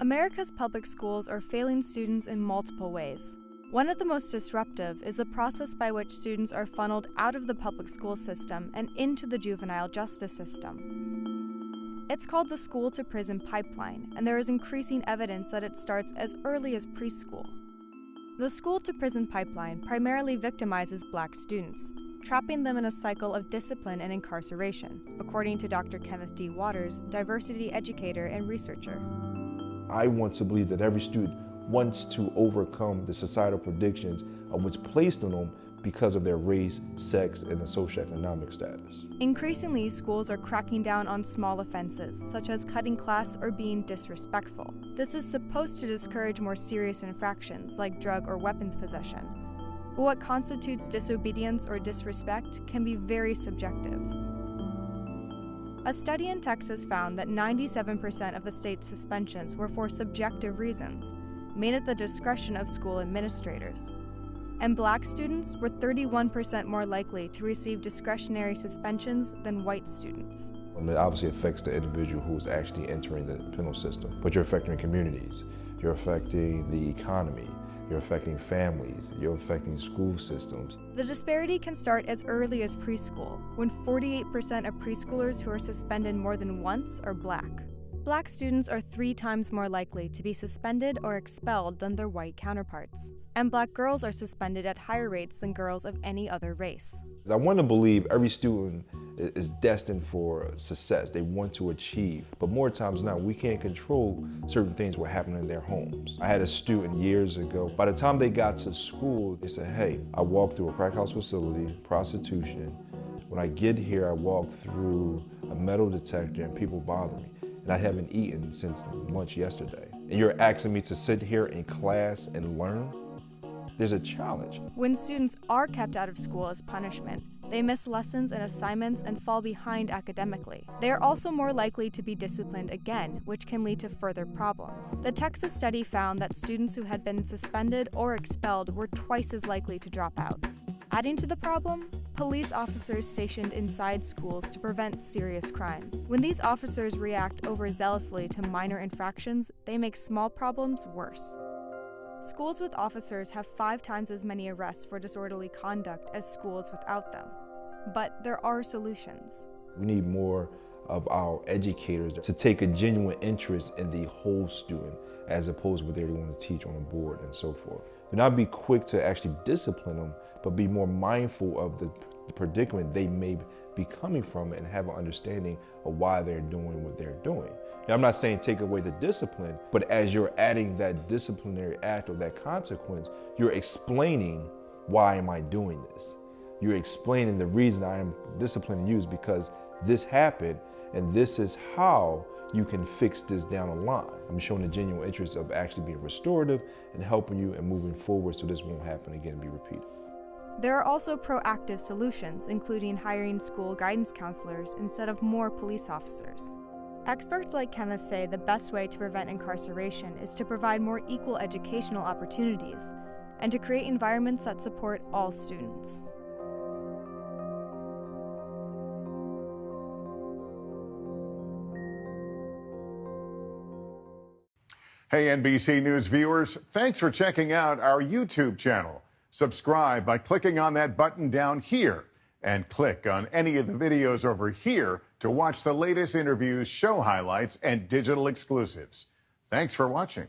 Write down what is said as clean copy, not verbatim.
America's public schools are failing students in multiple ways. One of the most disruptive is the process by which students are funneled out of the public school system and into the juvenile justice system. It's called the school-to-prison pipeline, and there is increasing evidence that it starts as early as preschool. The school-to-prison pipeline primarily victimizes Black students, trapping them in a cycle of discipline and incarceration, according to Dr. Kenneth D. Waters, diversity educator and researcher. I want to believe that every student wants to overcome the societal predictions of what's placed on them because of their race, sex, and the socioeconomic status. Increasingly, schools are cracking down on small offenses, such as cutting class or being disrespectful. This is supposed to discourage more serious infractions, like drug or weapons possession. But what constitutes disobedience or disrespect can be very subjective. A study in Texas found that 97% of the state's suspensions were for subjective reasons, made at the discretion of school administrators. And Black students were 31% more likely to receive discretionary suspensions than white students. It obviously affects the individual who is actually entering the penal system, but you're affecting communities, you're affecting the economy, you're affecting families, you're affecting school systems. The disparity can start as early as preschool, when 48% of preschoolers who are suspended more than once are Black. Black students are 3 times more likely to be suspended or expelled than their white counterparts. And Black girls are suspended at higher rates than girls of any other race. I want to believe every student is destined for success. They want to achieve, but more times now, we can't control certain things that happen in their homes. I had a student years ago, by the time they got to school, they said, hey, I walked through a crack house facility, prostitution. When I get here, I walk through a metal detector and people bother me. And I haven't eaten since lunch yesterday. And you're asking me to sit here in class and learn? There's a challenge. When students are kept out of school as punishment, they miss lessons and assignments and fall behind academically. They are also more likely to be disciplined again, which can lead to further problems. The Texas study found that students who had been suspended or expelled were twice as likely to drop out. Adding to the problem, police officers stationed inside schools to prevent serious crimes. When these officers react overzealously to minor infractions, they make small problems worse. Schools with officers have 5 times as many arrests for disorderly conduct as schools without them. But there are solutions. We need more of our educators to take a genuine interest in the whole student as opposed to what they want to teach on a board and so forth. Do not be quick to actually discipline them, but be more mindful of the predicament they may be coming from and have an understanding of why they're doing what they're doing. Now, I'm not saying take away the discipline, but as you're adding that disciplinary act or that consequence, you're explaining, why am I doing this? You're explaining the reason I am disciplining you is because this happened and this is how you can fix this down the line. I'm showing a genuine interest of actually being restorative and helping you and moving forward so this won't happen again and be repeated. There are also proactive solutions, including hiring school guidance counselors instead of more police officers. Experts like Kenneth say the best way to prevent incarceration is to provide more equal educational opportunities and to create environments that support all students. Hey, NBC News viewers, thanks for checking out our YouTube channel. Subscribe by clicking on that button down here and click on any of the videos over here to watch the latest interviews, show highlights, and digital exclusives. Thanks for watching.